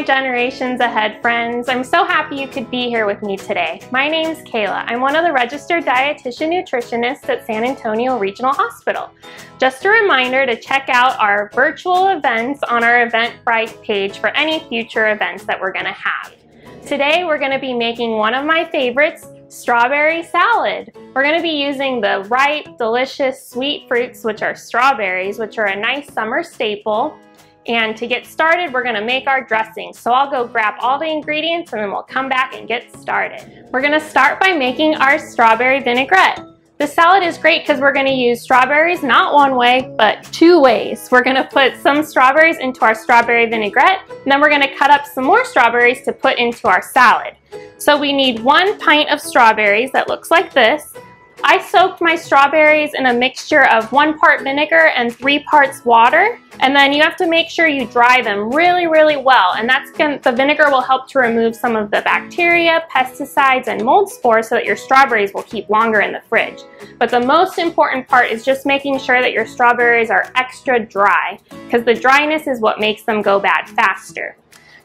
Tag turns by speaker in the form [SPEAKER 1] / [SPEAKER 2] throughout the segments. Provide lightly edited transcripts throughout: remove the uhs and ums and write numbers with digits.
[SPEAKER 1] Generations Ahead friends. I'm so happy you could be here with me today. My name's Kayla. I'm one of the registered dietitian nutritionists at San Antonio Regional Hospital. Just a reminder to check out our virtual events on our Eventbrite page for any future events that we're going to have. Today we're going to be making one of my favorites, strawberry salad. We're going to be using the ripe, delicious, sweet fruits, which are strawberries, which are a nice summer staple. And to get started, we're gonna make our dressing. So I'll go grab all the ingredients and then we'll come back and get started. We're gonna start by making our strawberry vinaigrette. The salad is great because we're gonna use strawberries not one way, but two ways. We're gonna put some strawberries into our strawberry vinaigrette, and then we're gonna cut up some more strawberries to put into our salad. So we need 1 pint of strawberries that looks like this. I soaked my strawberries in a mixture of 1 part vinegar and 3 parts water, and then you have to make sure you dry them really well, and the vinegar will help to remove some of the bacteria, pesticides, and mold spores so that your strawberries will keep longer in the fridge. But the most important part is just making sure that your strawberries are extra dry, because the dryness is what makes them go bad faster.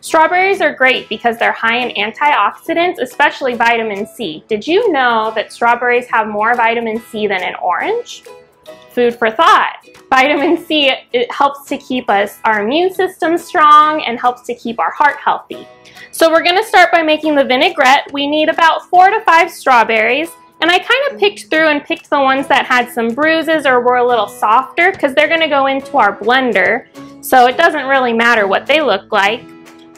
[SPEAKER 1] Strawberries are great because they're high in antioxidants, especially vitamin C. Did you know that strawberries have more vitamin C than an orange? Food for thought. Vitamin C, it helps to keep our immune system strong and helps to keep our heart healthy. So we're going to start by making the vinaigrette. We need about 4 to 5 strawberries. And I kind of picked through and picked the ones that had some bruises or were a little softer because they're going to go into our blender. So it doesn't really matter what they look like.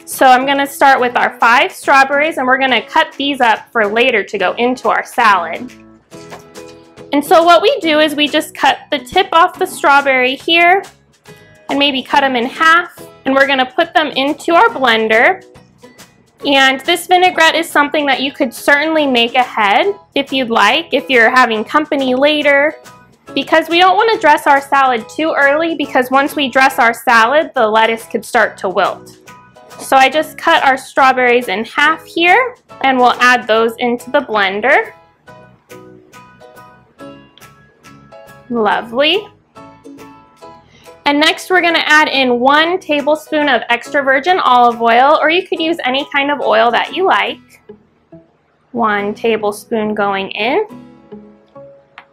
[SPEAKER 1] So I'm going to start with our 5 strawberries, and we're going to cut these up for later to go into our salad. And so what we do is we just cut the tip off the strawberry here and maybe cut them in half, and we're going to put them into our blender. And this vinaigrette is something that you could certainly make ahead if you'd like, if you're having company later, because we don't want to dress our salad too early, because once we dress our salad, the lettuce could start to wilt. So I just cut our strawberries in half here, and we'll add those into the blender. Lovely. And next we're going to add in 1 tablespoon of extra virgin olive oil, or you could use any kind of oil that you like. 1 tablespoon going in.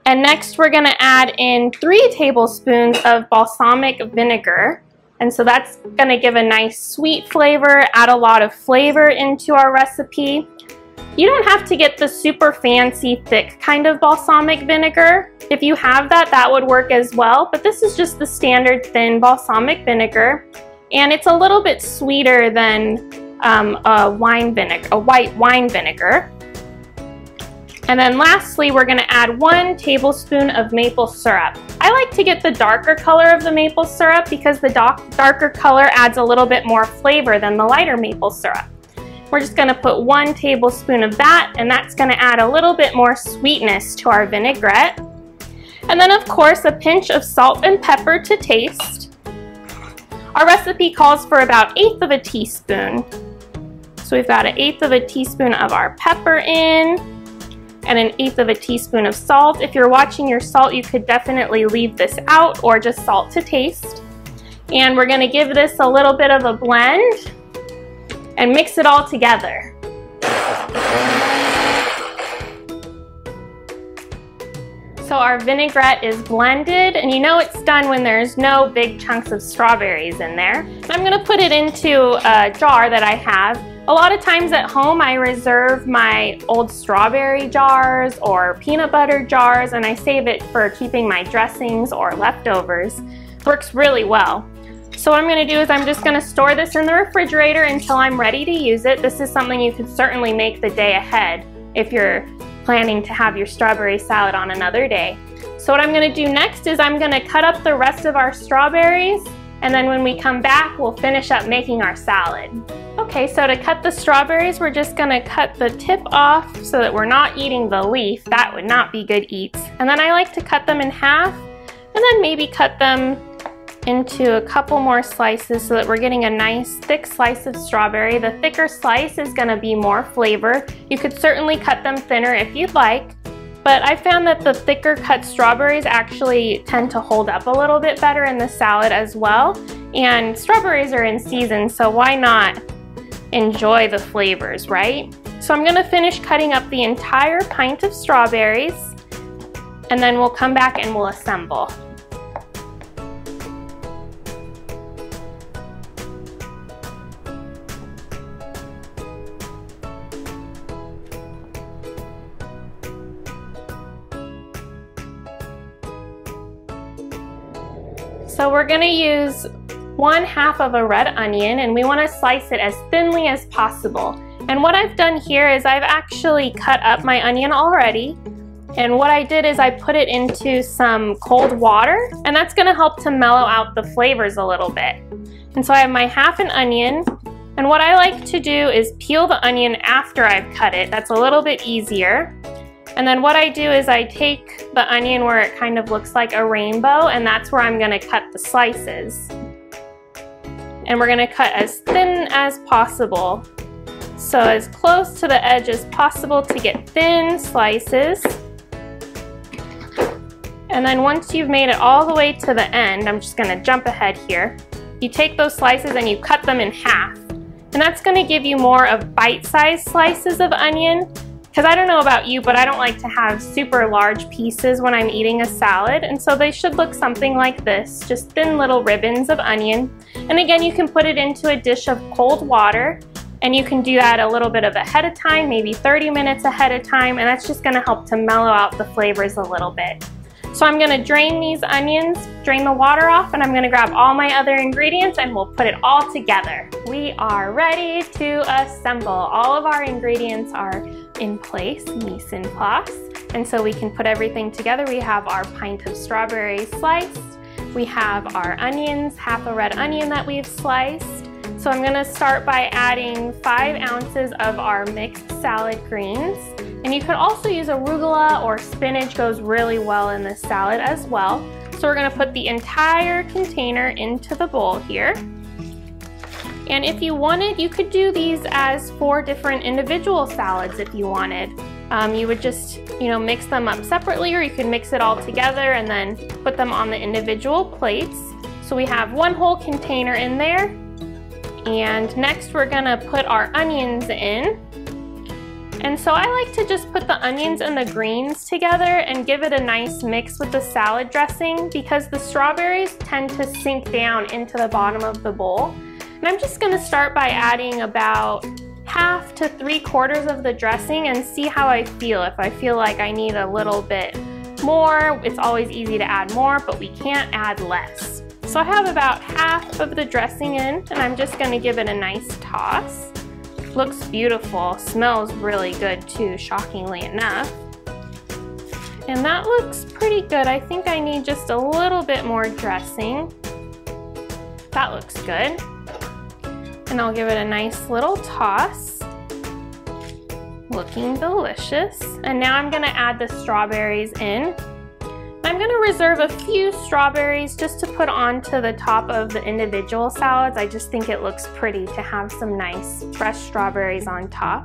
[SPEAKER 1] And next we're going to add in 3 tablespoons of balsamic vinegar. And so that's going to give a nice sweet flavor, add a lot of flavor into our recipe. You don't have to get the super fancy thick kind of balsamic vinegar. If you have that, that would work as well. But this is just the standard thin balsamic vinegar. And it's a little bit sweeter than a white wine vinegar. And then lastly, we're going to add 1 tablespoon of maple syrup. I like to get the darker color of the maple syrup because the darker color adds a little bit more flavor than the lighter maple syrup. We're just going to put 1 tablespoon of that, and that's going to add a little bit more sweetness to our vinaigrette. And then of course a pinch of salt and pepper to taste. Our recipe calls for about 1/8 of a teaspoon. So we've got 1/8 of a teaspoon of our pepper in, and 1/8 of a teaspoon of salt. If you're watching your salt, you could definitely leave this out or just salt to taste. And we're going to give this a little bit of a blend and mix it all together. So our vinaigrette is blended, and you know it's done when there's no big chunks of strawberries in there. I'm going to put it into a jar that I have. A lot of times at home I reserve my old strawberry jars or peanut butter jars, and I save it for keeping my dressings or leftovers. Works really well. So what I'm going to do is I'm just going to store this in the refrigerator until I'm ready to use it. This is something you could certainly make the day ahead if you're planning to have your strawberry salad on another day. So what I'm going to do next is I'm going to cut up the rest of our strawberries, and then when we come back we'll finish up making our salad. Okay, so to cut the strawberries, we're just going to cut the tip off so that we're not eating the leaf. That would not be good eats. And then I like to cut them in half, and then maybe cut them into a couple more slices so that we're getting a nice thick slice of strawberry. The thicker slice is going to be more flavor. You could certainly cut them thinner if you'd like, but I found that the thicker cut strawberries actually tend to hold up a little bit better in the salad as well. And strawberries are in season, so why not enjoy the flavors, right? So I'm gonna finish cutting up the entire pint of strawberries, and then we'll come back and we'll assemble. So we're gonna use 1/2 of a red onion, and we wanna slice it as thinly as possible. And what I've done here is I've actually cut up my onion already. And what I did is I put it into some cold water, and that's gonna help to mellow out the flavors a little bit. And so I have my 1/2 an onion, and what I like to do is peel the onion after I've cut it. That's a little bit easier. And then what I do is I take the onion where it kind of looks like a rainbow, and that's where I'm gonna cut the slices. And we're gonna cut as thin as possible. So as close to the edge as possible to get thin slices. And then once you've made it all the way to the end, I'm just gonna jump ahead here. You take those slices and you cut them in half. And that's gonna give you more of bite-sized slices of onion. Because I don't know about you, but I don't like to have super large pieces when I'm eating a salad, and so they should look something like this, just thin little ribbons of onion. And again, you can put it into a dish of cold water, and you can do that a little bit ahead of time, maybe 30 minutes ahead of time, and that's just gonna help to mellow out the flavors a little bit. So I'm gonna drain these onions, drain the water off, and I'm gonna grab all my other ingredients and we'll put it all together. We are ready to assemble. All of our ingredients are in place, mise en place, and so we can put everything together. We have our pint of strawberries sliced. We have our onions, 1/2 a red onion that we've sliced. So I'm gonna start by adding 5 ounces of our mixed salad greens. And you could also use arugula or spinach, goes really well in this salad as well. So we're gonna put the entire container into the bowl here. And if you wanted, you could do these as 4 different individual salads if you wanted. You would just, mix them up separately, or you could mix it all together and then put them on the individual plates. So we have 1 whole container in there. And next we're gonna put our onions in. And so I like to just put the onions and the greens together and give it a nice mix with the salad dressing, because the strawberries tend to sink down into the bottom of the bowl. And I'm just gonna start by adding about 1/2 to 3/4 of the dressing and see how I feel. If I feel like I need a little bit more, it's always easy to add more, but we can't add less. So I have about 1/2 of the dressing in, and I'm just gonna give it a nice toss. Looks beautiful, smells really good too, shockingly enough. And that looks pretty good. I think I need just a little bit more dressing. That looks good. And I'll give it a nice little toss. Looking delicious. And now I'm gonna add the strawberries in. I'm gonna reserve a few strawberries just to put onto the top of the individual salads. I just think it looks pretty to have some nice fresh strawberries on top.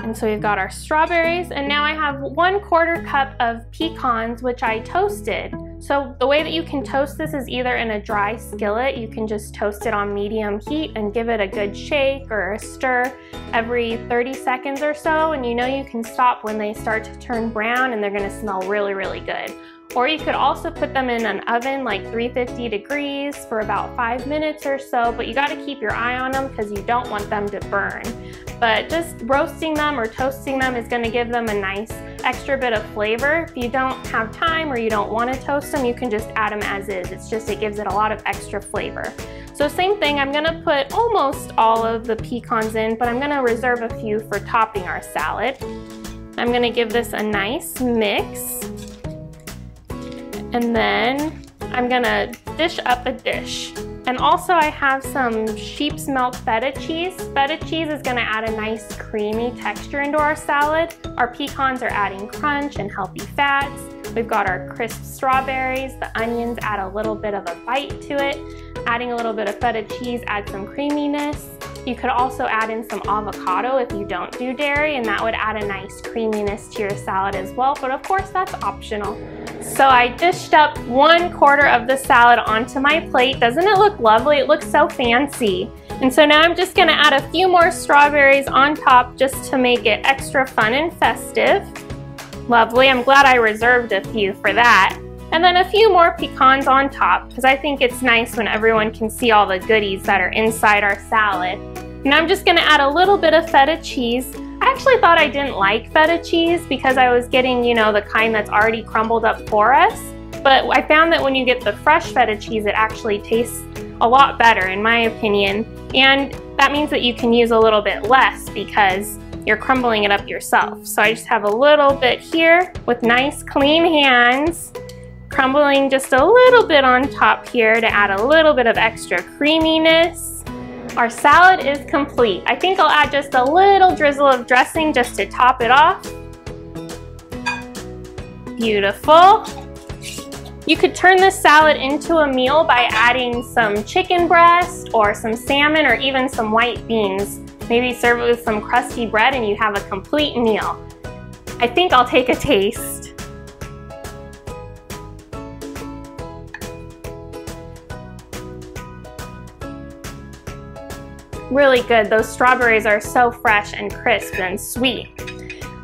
[SPEAKER 1] And so we've got our strawberries, and now I have 1/4 cup of pecans, which I toasted. So the way that you can toast this is either in a dry skillet. You can just toast it on medium heat and give it a good shake or a stir every 30 seconds or so, and you can stop when they start to turn brown and they're gonna smell really, really good. Or you could also put them in an oven like 350 degrees for about 5 minutes or so, but you gotta keep your eye on them because you don't want them to burn. But just roasting them or toasting them is gonna give them a nice extra bit of flavor. If you don't have time or you don't want to toast them, you can just add them as is. It gives it a lot of extra flavor. So same thing, I'm gonna put almost all of the pecans in, but I'm gonna reserve a few for topping our salad. I'm gonna give this a nice mix. And then I'm gonna dish up a dish. And also I have some sheep's milk feta cheese. Feta cheese is gonna add a nice creamy texture into our salad. Our pecans are adding crunch and healthy fats. We've got our crisp strawberries. The onions add a little bit of a bite to it. Adding a little bit of feta cheese adds some creaminess. You could also add in some avocado if you don't do dairy, and that would add a nice creaminess to your salad as well, but of course that's optional. So I dished up 1/4 of the salad onto my plate. Doesn't it look lovely? It looks so fancy. And so now I'm just gonna add a few more strawberries on top just to make it extra fun and festive. Lovely, I'm glad I reserved a few for that. And then a few more pecans on top, because I think it's nice when everyone can see all the goodies that are inside our salad. And I'm just gonna add a little bit of feta cheese. I actually thought I didn't like feta cheese because I was getting, you know, the kind that's already crumbled up for us. But I found that when you get the fresh feta cheese, it actually tastes a lot better in my opinion. And that means that you can use a little bit less because you're crumbling it up yourself. So I just have a little bit here with nice clean hands, crumbling just a little bit on top here to add a little bit of extra creaminess. Our salad is complete. I think I'll add just a little drizzle of dressing just to top it off. Beautiful. You could turn this salad into a meal by adding some chicken breast or some salmon or even some white beans. Maybe serve it with some crusty bread and you have a complete meal. I think I'll take a taste. Really good. Those strawberries are so fresh and crisp and sweet.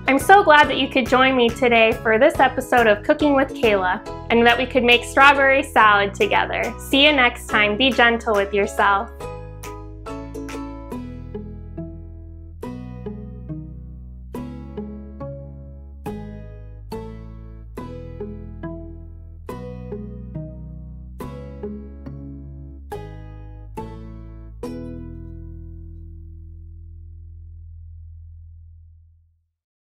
[SPEAKER 1] I'm so glad that you could join me today for this episode of Cooking with Kayla and that we could make strawberry salad together. See you next time. Be gentle with yourself.